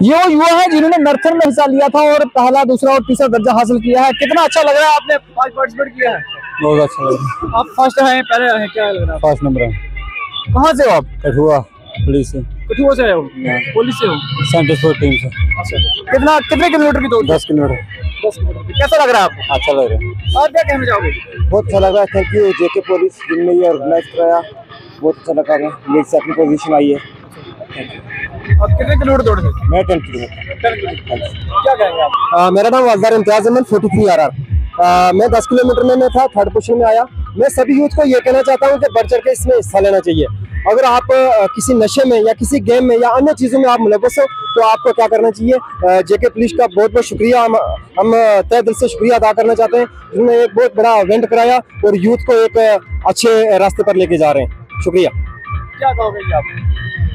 ये वो युवा है जिन्होंने मैराथन में हिस्सा लिया था और पहला, दूसरा और तीसरा दर्जा हासिल किया है। कितना अच्छा लग रहा है, आपने आज पार्टिसिपेट किया है? बहुत अच्छा लग रहा है। आप फर्स्ट हैं, पहले हैं, क्या लग रहा है? फर्स्ट नंबर है। कहाँ से हो आप? कठुआ पुलिस से। कठुआ से हो? पुलिस से हो? सेंटर टीम से। अच्छा, कितने किलोमीटर की दौड़? 10 किलोमीटर। 10 किलोमीटर। कैसा लग रहा है आपको? अच्छा लग रहा है। और क्या कहना चाहोगे? बहुत अच्छा लग रहा है। थैंक यू जेके पुलिस जिनने ये ऑर्गेनाइज कराया, बहुत अच्छा लगा। मेरी सेकंड पोजीशन आई है। और कितने किलोमीटर दौड़े थे? मैं 10 किलोमीटर। क्या कहेंगे आप? मेरा नाम वाजदार इम्तियाज अहमद 43 RR। मैं 10 किलोमीटर में था, थर्ड पोजीशन में आया। मैं सभी यूथ को ये कहना चाहता हूँ कि बढ़ चढ़ के इसमें हिस्सा लेना चाहिए। अगर आप किसी नशे में या किसी गेम में या अन्य चीज़ों में आप मुलव्वस हो तो आपको क्या करना चाहिए। जेके पुलिस का बहुत बहुत शुक्रिया, हम तहे दिल से शुक्रिया अदा करना चाहते हैं जिन्होंने एक बहुत बड़ा इवेंट कराया और यूथ को एक अच्छे रास्ते पर लेके जा रहे हैं। शुक्रिया। क्या कहोगे आप?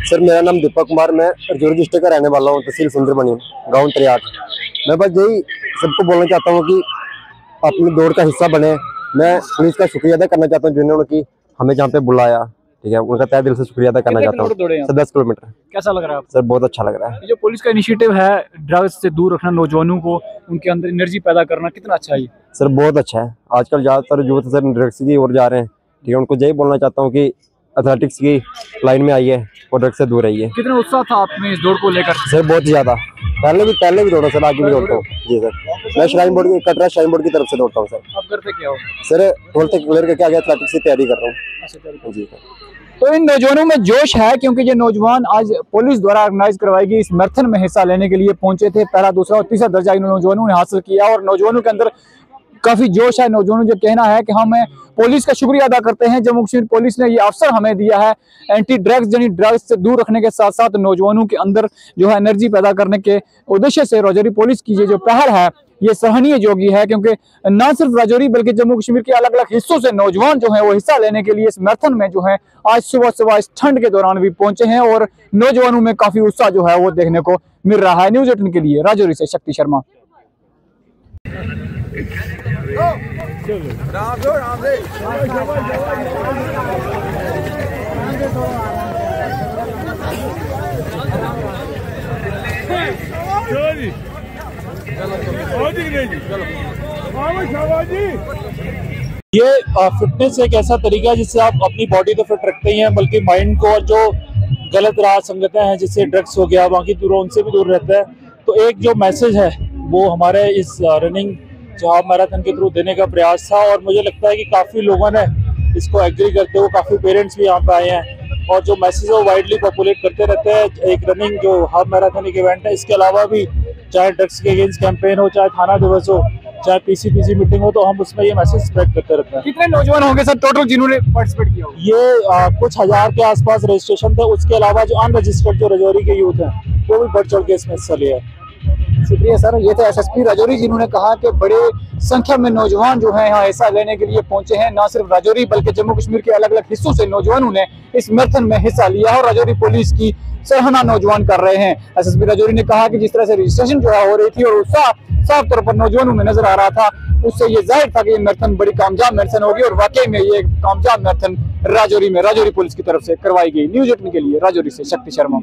सर मेरा नाम दीपक कुमार, मैं राजौरी डिस्ट्रिक्ट का रहने वाला हूँ, तहसील सुंदरबनी, गाँव त्रियाट। मैं बस यही सबको बोलना चाहता हूँ कि अपनी दौड़ का हिस्सा बने। मैं पुलिस का शुक्रिया अदा करना चाहता हूँ जिन्होंने हमें जहाँ पे बुलाया। ठीक है, उनका तहे दिल से शुक्रिया अदा करना चाहता हूँ। Sir 10 kilometre. कैसा लग रहा है? सर बहुत अच्छा लग रहा है। जो पुलिस का इनिशिएटिव है ड्रग्स से दूर रखना, नौजवानों को उनके अंदर एनर्जी पैदा करना, कितना अच्छा है? सर बहुत अच्छा है। आजकल ज़्यादातर यूथ सर ड्रग्स की ओर जा रहे हैं। ठीक है, उनको यही बोलना चाहता हूँ कि एथलेटिक्स की लाइन में आइए और ड्रग्स से दूर रहिए। कितना उत्साह था आप में इस दौड़ को लेकर? सर बहुत ज़्यादा। पहले भी दौड़ा सर, आगे भी दौड़ता हूँ। जी सर, मैं श्राइन बोर्ड की कटरा श्राइन बोर्ड की तरफ से दौड़ता हूँ सर। आप करते क्या हो? सर 12th क्लियर करके आगे एथलेटिक्स की तैयारी कर रहा हूँ। जी सर। तो इन नौजवानों में जोश है क्योंकि ये नौजवान आज पुलिस द्वारा ऑर्गेनाइज करवाई गई इस मैराथन में हिस्सा लेने के लिए पहुंचे थे। पहला, दूसरा और तीसरा दर्जा इन नौजवानों ने हासिल किया और नौजवानों के अंदर काफी जोश है। नौजवानों जो कहना है कि हम पुलिस का शुक्रिया अदा करते हैं, जम्मू कश्मीर पुलिस ने ये अवसर हमें दिया है एंटी ड्रग्स यानी ड्रग्स से दूर रखने के साथ साथ नौजवानों के अंदर जो है एनर्जी पैदा करने के उद्देश्य से राजौरी पुलिस की ये जो पहल है ये सराहनीय योग्य है। क्योंकि न सिर्फ राजौरी बल्कि जम्मू कश्मीर के अलग अलग हिस्सों से नौजवान जो है वो हिस्सा लेने के लिए इस मैराथन में जो है आज सुबह इस ठंड के दौरान भी पहुंचे हैं और नौजवानों में काफी उत्साह जो है वो देखने को मिल रहा है। न्यूज़ 18 के लिए राजौरी से शक्ति शर्मा। ये फिटनेस एक ऐसा तरीका है जिससे आप अपनी बॉडी तो फिट रखते ही हैं बल्कि माइंड को और जो गलत राह संगतें हैं जिससे ड्रग्स हो गया बाकी दूर उनसे भी दूर रहता है। तो एक जो मैसेज है वो हमारे इस रनिंग जो हाफ मैराथन के थ्रू देने का प्रयास था और मुझे लगता है कि काफ़ी लोगों ने इसको एग्री करते हुए काफ़ी पेरेंट्स भी यहाँ पे आए हैं और जो मैसेज है वो वाइडली पॉपुलेट करते रहते हैं। एक रनिंग जो हाफ मैराथन एक इवेंट है, इसके अलावा भी चाहे ड्रग्स के अगेंस्ट कैंपेन हो, चाहे थाना दिवस हो, चाहे पीसीपीसी मीटिंग हो, तो हम उसमें ये मैसेज स्प्रेड करते रहते हैं। कितने नौजवान होंगे सर टोटल जिन्होंने पार्टिसिपेट किया? ये कुछ हजार के आसपास रजिस्ट्रेशन थे। उसके अलावा जो अनरजिस्टर्ड जो राजौरी के यूथ हैं वो भी बढ़ चढ़ के इसमें हिस्सा लिया है। शुक्रिया सर। ये थे एसएसपी राजौरी जिन्होंने कहा कि बड़े संख्या में नौजवान जो हैं यहाँ हिस्सा लेने के लिए पहुंचे हैं। न सिर्फ राजौरी बल्कि जम्मू कश्मीर के अलग अलग हिस्सों से नौजवानों ने इस मैराथन में हिस्सा लिया और राजौरी पुलिस की सराहना नौजवान कर रहे हैं। एसएसपी राजौरी ने कहा कि जिस तरह से रजिस्ट्रेशन जो है हो रही थी और उत्साह साफ तौर पर नौजवानों में नजर आ रहा था, उससे ये जाहिर था कि ये मैराथन बड़ी कामयाब मैराथन होगी और वाकई में ये कामयाब मैराथन राजौरी में राजौरी पुलिस की तरफ से करवाई गई। न्यूज़ 18 के लिए राजौरी से शक्ति शर्मा।